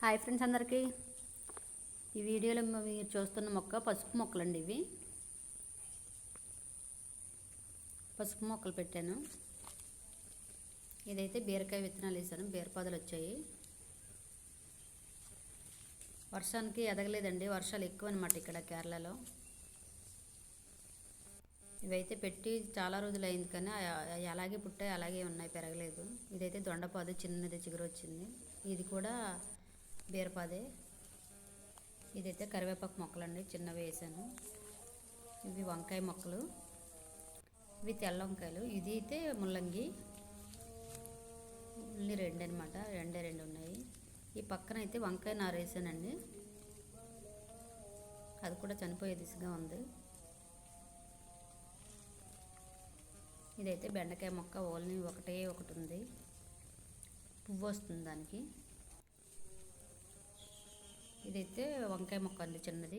Hi friends అందరికీ. ఈ వీడియోలో మీరు చూస్తున్న మొక్క పసుపు మొక్కలండి. ఇవి పసుపు మొక్కలు పెట్టాను. ఇదైతే బీరకాయ విత్తనాలు వేసాను, బీరపాదులు వచ్చాయి. వర్షానికి ఎదగలేదండి, వర్షాలు ఎక్కువ అనమాట ఇక్కడ కేరళలో. ఇవైతే పెట్టి చాలా రోజులు అయింది కానీ అలాగే పుట్టాయి, అలాగే ఉన్నాయి, పెరగలేదు. ఇదైతే దొండపాదు, చిన్నది చిగురు వచ్చింది. ఇది కూడా బీరపాదే. ఇదైతే కరివేపాకు మొక్కలండి, చిన్నవి వేసాను. ఇవి వంకాయ మొక్కలు, ఇవి తెల్ల వంకాయలు. ఇది అయితే ముల్లంగి, ఉల్లి రెండు అనమాట, రెండు ఉన్నాయి. ఈ పక్కన అయితే వంకాయ నారు వేసానండి, అది కూడా చనిపోయే దిశగా ఉంది. ఇదైతే బెండకాయ మొక్క, ఓన్లీ ఒకటి ఉంది, పువ్వు వస్తుంది దానికి. ఇదైతే వంకాయ మొక్క అండి, చిన్నది.